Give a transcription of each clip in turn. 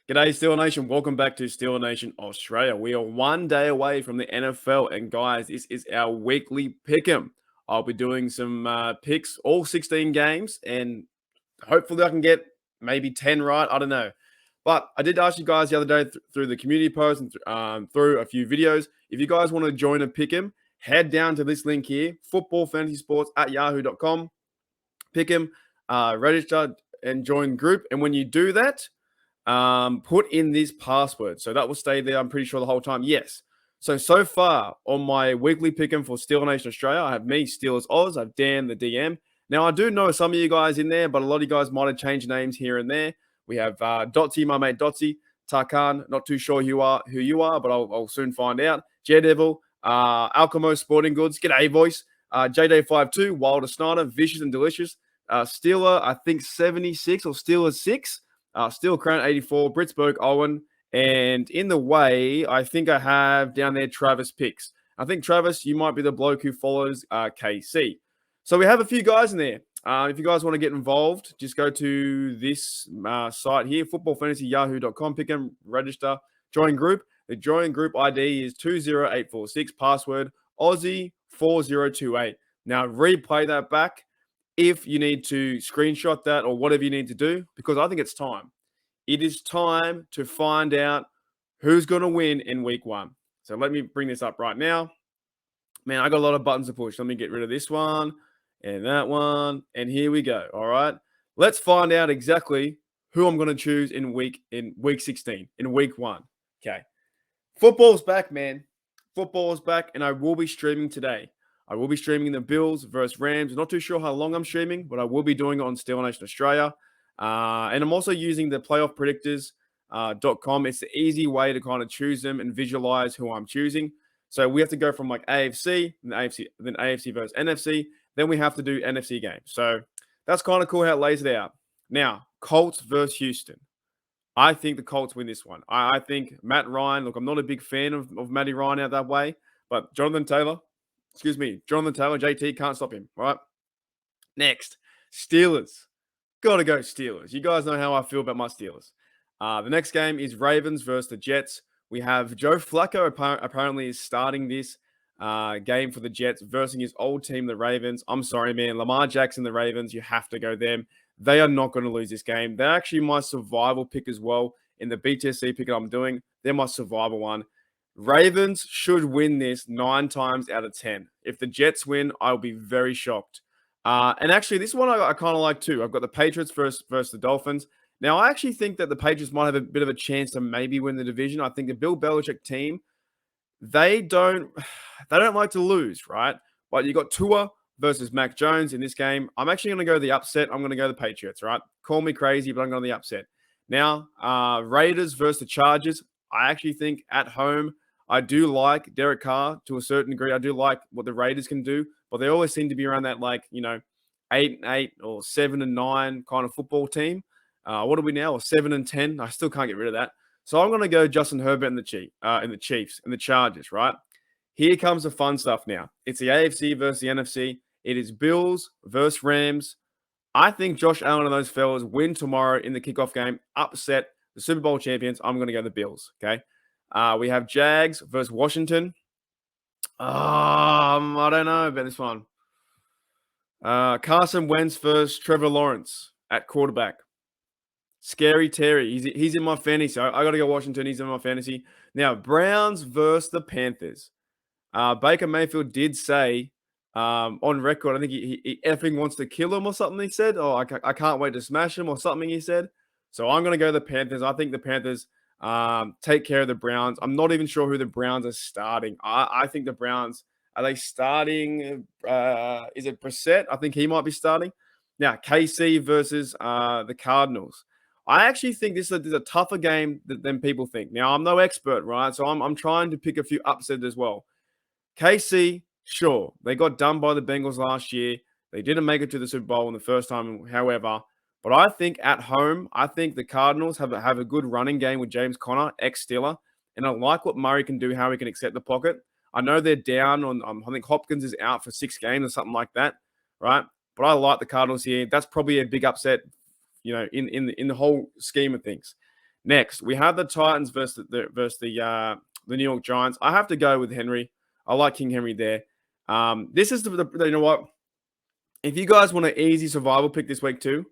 G'day, Steeler Nation. Welcome back to Steeler Nation Australia. We are one day away from the NFL, and guys, this is our weekly pick-em. I'll be doing some picks, all 16 games, and hopefully I can get maybe 10 right. I don't know. But I did ask you guys the other day through the community post and through a few videos. If you guys want to join a pick-em, head down to this link here, footballfantasysports@yahoo.com. Pick-em, register and join group. And when you do that, put in this password. So that will stay there, I'm pretty sure, the whole time. Yes. So far on my weekly pick'em for Steeler Nation Australia, I have me, Steelers Oz. I have Dan, the DM. Now, I do know some of you guys in there, but a lot of you guys might have changed names here and there. We have Dotsy, my mate Dotsy, Tarkan, not too sure who you are, but I'll soon find out. Devil, Alchemo Sporting Goods, G'day Voice, JD52, Wilder Snyder, Vicious and Delicious, Steeler, I think 76 or Steelers 6. Steel Crown 84, Britsburg Owen, and in the way, I think I have down there Travis Picks. I think Travis, you might be the bloke who follows KC. So we have a few guys in there. If you guys want to get involved, just go to this site here, footballfantasy.yahoo.com, pick and register, join group. The join group ID is 20846, password Aussie4028. Now replay that back if you need to screenshot that or whatever you need to do, because I think it's time. It is time to find out who's going to win in week one. So let me bring this up right now. Man, I got a lot of buttons to push. Let me get rid of this one and that one. And here we go. All right. Let's find out exactly who I'm going to choose in week 16, in week one. Okay. Football's back, man. Football's back, and I will be streaming today. I will be streaming the Bills versus Rams. Not too sure how long I'm streaming, but I will be doing it on Steeler Nation Australia. And I'm also using the playoffpredictors.com. It's the easy way to kind of choose them and visualize who I'm choosing. So we have to go from like AFC, then AFC versus NFC. Then we have to do NFC games. So that's kind of cool how it lays it out. Now, Colts versus Houston. I think the Colts win this one. I think Matt Ryan, look, I'm not a big fan of Matty Ryan out that way, but Jonathan Taylor, JT, can't stop him, right? Next, Steelers. Got to go Steelers. You guys know how I feel about my Steelers. The next game is Ravens versus the Jets. We have Joe Flacco apparently is starting this game for the Jets versus his old team, the Ravens. I'm sorry, man. Lamar Jackson, the Ravens, you have to go them. They are not going to lose this game. They're actually my survival pick as well in the BTSC pick that I'm doing. They're my survival one. Ravens should win this 9 times out of 10. If the Jets win, I'll be very shocked. And actually, this one I kind of like too. I've got the Patriots versus the Dolphins. Now, I actually think that the Patriots might have a bit of a chance to maybe win the division. I think the Bill Belichick team, they don't like to lose, right? But you got Tua versus Mac Jones in this game. I'm actually going to go the upset. I'm going to go the Patriots, right? Call me crazy, but I'm going the upset. Now, Raiders versus the Chargers. I actually think at home, I do like Derek Carr to a certain degree. I do like what the Raiders can do, but they always seem to be around that 8-8 or 7-9 kind of football team. What are we now? Or 7-10? I still can't get rid of that. So I'm going to go Justin Herbert and the Chiefs and the Chargers, right? Here comes the fun stuff now. It's the AFC versus the NFC. It is Bills versus Rams. I think Josh Allen and those fellas win tomorrow in the kickoff game, upset the Super Bowl champions. I'm going to go the Bills, okay? We have Jags versus Washington. I don't know about this one. Carson Wentz versus Trevor Lawrence at quarterback. Scary Terry. He's in my fantasy. I got to go Washington. He's in my fantasy. Now, Browns versus the Panthers. Baker Mayfield did say on record, I think he effing wants to kill him or something he said. Oh, I can't wait to smash him or something he said. So I'm going to go the Panthers. I think the Panthers take care of the Browns. I'm not even sure who the Browns are starting. I think the Browns, are they starting? Is it Brissett? I think he might be starting. Now, KC versus the Cardinals. I actually think this is a tougher game than people think. Now, I'm no expert, right? So I'm trying to pick a few upsets as well. KC, sure, they got done by the Bengals last year. They didn't make it to the Super Bowl in the first time, however. But I think at home, I think the Cardinals have a good running game with James Conner, ex-Steeler. And I like what Murray can do, how he can accept the pocket. I know they're down on, I think Hopkins is out for 6 games or something like that, right? But I like the Cardinals here. That's probably a big upset, in the whole scheme of things. Next, we have the Titans versus the New York Giants. I have to go with Henry. I like King Henry there. This is you know what? If you guys want an easy survival pick this week too,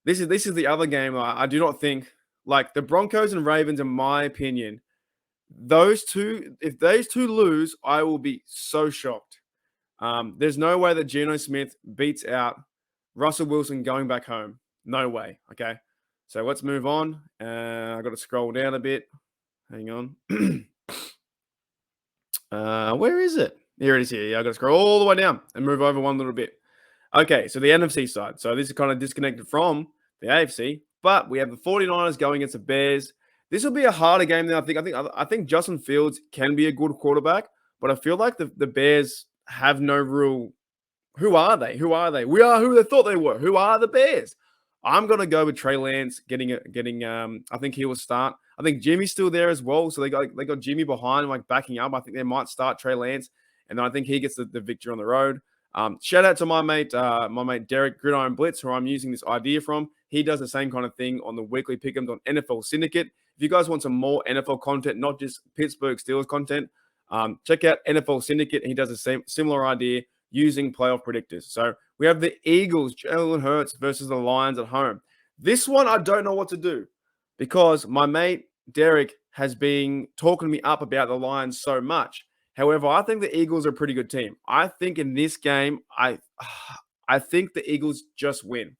this is the other game. I do not think like the Broncos and Ravens, in my opinion, those two. If those two lose, I will be so shocked. There's no way that Geno Smith beats out Russell Wilson going back home. No way. Okay. So let's move on. I got to scroll down a bit. Hang on. Where is it? Here it is here. Yeah, I got to scroll all the way down and move over one little bit. Okay, so the NFC side. So this is kind of disconnected from the AFC, but we have the 49ers going against the Bears. This will be a harder game than I think. I think Justin Fields can be a good quarterback, but I feel like the Bears have no real. Who are they? Who are they? We are who they thought they were. Who are the Bears? I'm gonna go with Trey Lance getting. I think he will start. I think Jimmy's still there as well, so they got Jimmy behind, like backing up. I think they might start Trey Lance, and then I think he gets the victory on the road. Shout out to my mate Derek Gridiron Blitz, who I'm using this idea from. He does the same kind of thing on the weekly pickems on NFL Syndicate. If you guys want some more NFL content, not just Pittsburgh Steelers content, check out NFL Syndicate. He does the similar idea using playoff predictors. So we have the Eagles, Jalen Hurts versus the Lions at home. This one, I don't know what to do because my mate Derek has been talking me up about the Lions so much. However, I think the Eagles are a pretty good team. I think in this game, I think the Eagles just win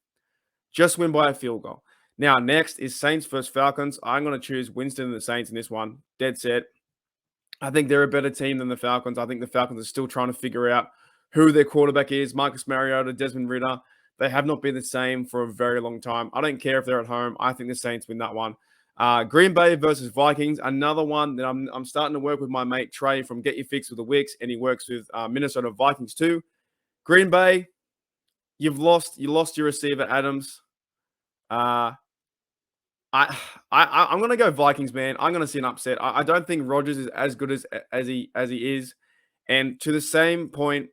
by a field goal. Now, next is Saints versus Falcons. I'm going to choose Winston and the Saints in this one. Dead set. I think they're a better team than the Falcons. I think the Falcons are still trying to figure out who their quarterback is. Marcus Mariota, Desmond Ridder. They have not been the same for a very long time. I don't care if they're at home. I think the Saints win that one. Green Bay versus Vikings. Another one that I'm starting to work with my mate Trey from Get Your Fix with the Wicks, and he works with Minnesota Vikings too. Green Bay, you lost your receiver Adams. I'm going to go Vikings, man. I'm going to see an upset. I don't think Rodgers is as good as he is. And to the same point,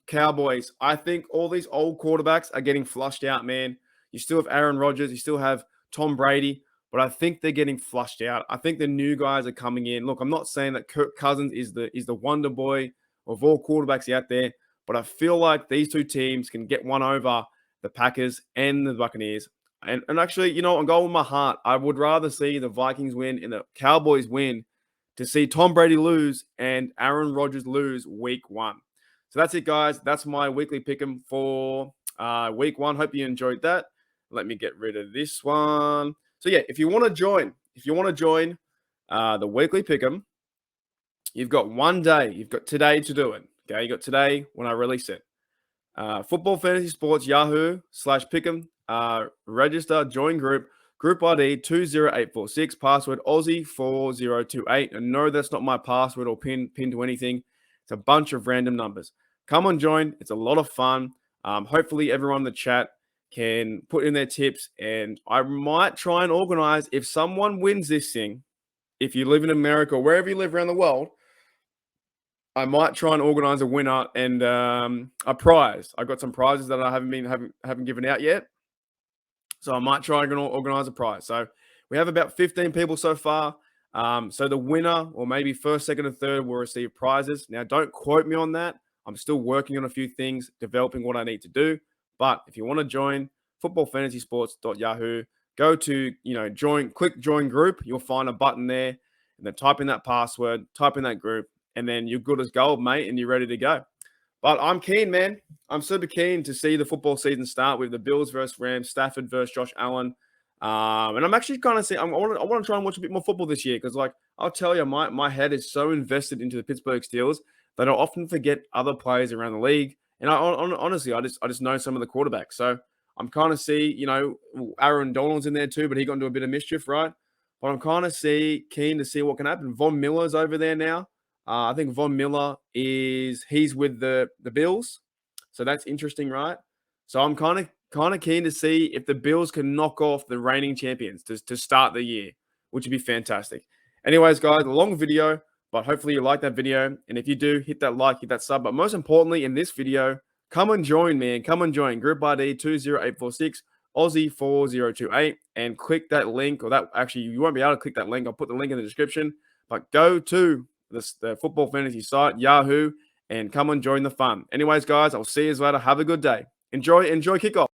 Cowboys, I think all these old quarterbacks are getting flushed out, man. You still have Aaron Rodgers. You still have Tom Brady. But I think they're getting flushed out. I think the new guys are coming in. Look, I'm not saying that Kirk Cousins is the wonder boy of all quarterbacks out there. But I feel like these two teams can get one over the Packers and the Buccaneers. And actually, I'm going with my heart. I would rather see the Vikings win and the Cowboys win to see Tom Brady lose and Aaron Rodgers lose week 1. So that's it, guys. That's my weekly pick'em for week 1. Hope you enjoyed that. Let me get rid of this one. So yeah, if you want to join the weekly pick'em, you've got one day. You've got today to do it. Okay, you got today when I release it. Football Fantasy Sports Yahoo/pick'em. Register, join group ID 20846, password Aussie4028. And no, that's not my password or pin to anything. It's a bunch of random numbers. Come on, join. It's a lot of fun. Hopefully everyone in the chat can put in their tips, and I might try and organize if someone wins this thing. If you live in America or wherever you live around the world, I might try and organize a winner and a prize. I've got some prizes that I haven't given out yet. So I might try and organize a prize. So we have about 15 people so far. So the winner, or maybe first, second, and third, will receive prizes. Now, don't quote me on that. I'm still working on a few things, developing what I need to do. But if you want to join footballfantasysports.yahoo, go to, click join group. You'll find a button there, and then type in that password, type in that group, and then you're good as gold, mate, and you're ready to go. But I'm keen, man. I'm super keen to see the football season start with the Bills versus Rams, Stafford versus Josh Allen. And I'm actually kind of I want to try and watch a bit more football this year because, I'll tell you, my head is so invested into the Pittsburgh Steelers that I often forget other players around the league. And honestly, I just know some of the quarterbacks. So I'm kind of Aaron Donald's in there too, but he got into a bit of mischief, right? But I'm kind of keen to see what can happen. Von Miller's over there now. I think Von Miller he's with the Bills. So that's interesting, right? So I'm kind of keen to see if the Bills can knock off the reigning champions to start the year, which would be fantastic. Anyways, guys, a long video, but hopefully you like that video. And if you do, hit that like, hit that sub. But most importantly, in this video, come and join, man. Come and join. Group ID 20846. Aussie4028, and click that link, or that actually, you won't be able to click that link. I'll put the link in the description, but go to the football fantasy site, Yahoo, and come and join the fun. Anyways, guys, I'll see you later. Have a good day. Enjoy kickoff.